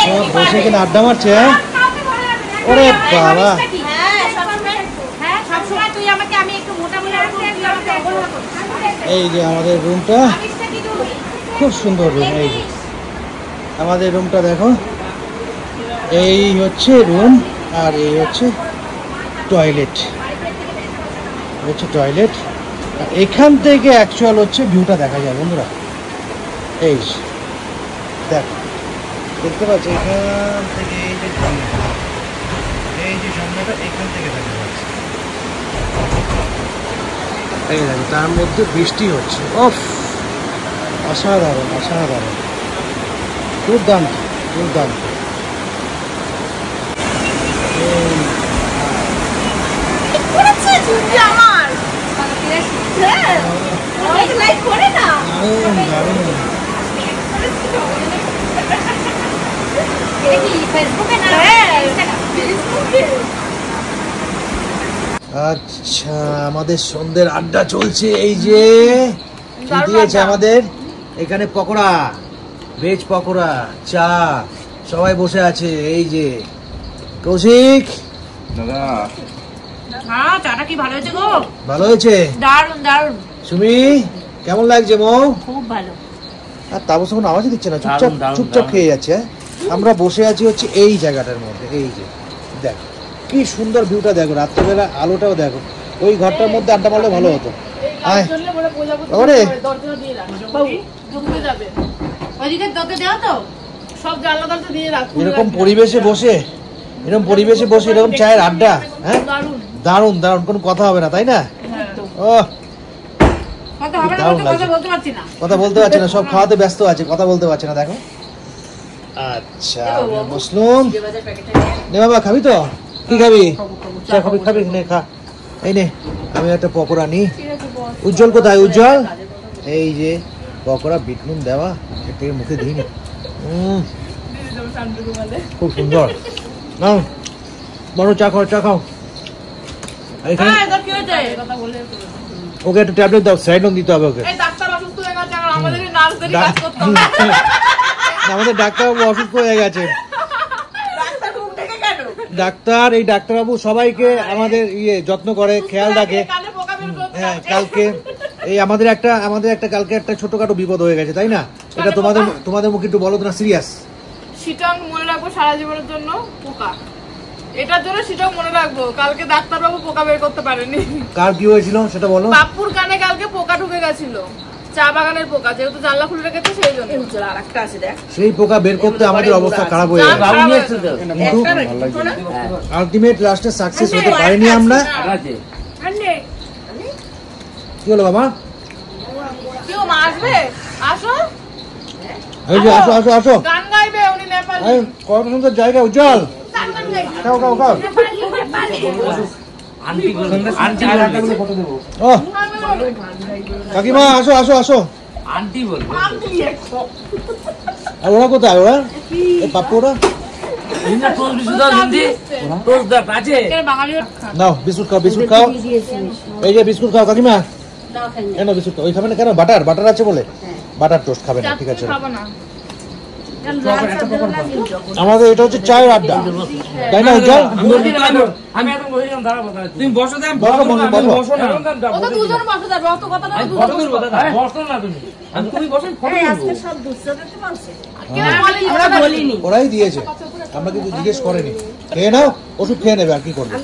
সব বসে কিনা আড্ডা মারছে। ওরে বাবা, এই যে আমাদের রুমটা, খুব সুন্দর রুম। এই যে আমাদের রুমটা দেখো, এই হচ্ছে রুম আর এই হচ্ছে টয়লেট। হচ্ছে টয়লেট, এখান থেকে অ্যাকচুয়াল হচ্ছে ভিউটা দেখা যায় বন্ধুরা। এই দেখো, দেখতে পাচ্ছ এখান থেকে এই যে সামনেটা, এই যে সামনেটা এখান থেকে দেখা যাচ্ছে। এই দেখো, তার মধ্যে বৃষ্টি হচ্ছে। ওফ, অসাধারণ অসাধারণ, দুর্দান্ত দুর্দান্ত। আচ্ছা, আমাদের সন্ধ্যের আড্ডা চলছে। এই যে কি দিয়েছে আমাদের এখানে, পকোড়া, ভেজ পকোড়া, চা, সবাই বসে আছে। এই যে কৌশিক দাদা, হ্যাঁ চাটা কি ভালো হয়েছে গো? ভালো হয়েছে, দারুন দারুন। সুমি কেমন লাগছে মৌ? খুব ভালো। আর তাবস কোনো আওয়াজই দিচ্ছে না, চুপচাপ চুপচাপ খেয়ে যাচ্ছে। আমরা বসে আছি হচ্ছে এই জায়গাটার মধ্যে। এই যে দেখ কি সুন্দর ভিউটা, দেখো রাত্রেবেলা আলোটাও দেখো। ওই ঘরটার মধ্যে আড্ডা মারলে ভালো হতো। এরকম পরিবেশে বসে, এরকম পরিবেশে বসে এরকম চায়ের আড্ডা, হ্যাঁ দারুন দারুন, কোনো কথা হবে না, তাই না? ও কথা বলতে পারছি না, সব খাওয়াতে ব্যস্ত আছে, কথা বলতে পারছে না। দেখো, আচ্ছা বসলুম। নে বাবা, খাবি তো? কি খাবি? চা খাবি? খাবি নে, খা। এই নে, আমি একটা পকোড়া নি। উজ্জ্বল কোথায়? উজ্জ্বল, এই যে পকোড়া, বিট নুন দেওয়া, থেকে মুখে দিই নি। খুব সুন্দর। নাও বড় চা খাও, চা খাও। এখানে ওকে একটা ট্যাবলেট দাও, সাইডন দিতে হবে ওকে। আমাদের ডাক্তারবাবু অসুস্থ হয়ে গেছে। ডাক্তার, এই ডাক্তারবাবু সবাইকে আমাদের যত্ন করে, খেয়াল রাখে। হ্যাঁ, কালকে এই আমাদের একটা কালকে একটা ছোটখাটো বিপদ হয়ে গেছে, তাই না? এটা তোমাদের মুখে একটু বলো তো না, সিরিয়াস। সিটং মনে রাখবো সারা জীবনের জন্য, পোকা, এটার জন্য সিটং মনে রাখবো। কালকে ডাক্তারবাবু পোকা বের করতে পারেনি। কার কি হয়েছিল সেটা বলো। বাপুর কানে কালকে পোকা ঢুকে গেছিল, চা বাগানের পোকা, যেহেতু জানলা খুলে রেখেছে সেই জন্য। আরেকটা আছে দেখ, সেই পোকা বের করতে আমাদের অবস্থা খারাপ হয়ে গেছে। আলটিমেট লাস্টে সাকসেস হতে পারিনি আমরা। কি হলো বাবা? কেউ মা আসবে? আসো, এই যে আসো আসো আসো, গান গাইবে উনি নেপালি। কত সুন্দর জায়গা, উজ্জ্বল। খাও খাও খাও। কাকিমা আসো আসো আসো। আন্টি বলবো। আর ওরা কোথায়? ওরা পাপ্পু, ওরা নাও বিস্কুট খাও, বিস্কুট খাও। এই যে বিস্কুট খাও কাকিমা। কেন বিস্কুট ওই খাবে না কেন? বাটার বাটার আছে বলে বাটার টোস্ট খাবে না, ঠিক আছে। আমাদের এটা হচ্ছে চায়ের আড্ডা, তাই না? উজ্জ্বল তুমি বসো, ওরাই দিয়েছে, আমরা কিন্তু জিজ্ঞেস করেনি। খেয়ে নাও, ওষুধ খেয়ে নেবে, আর কি করবে।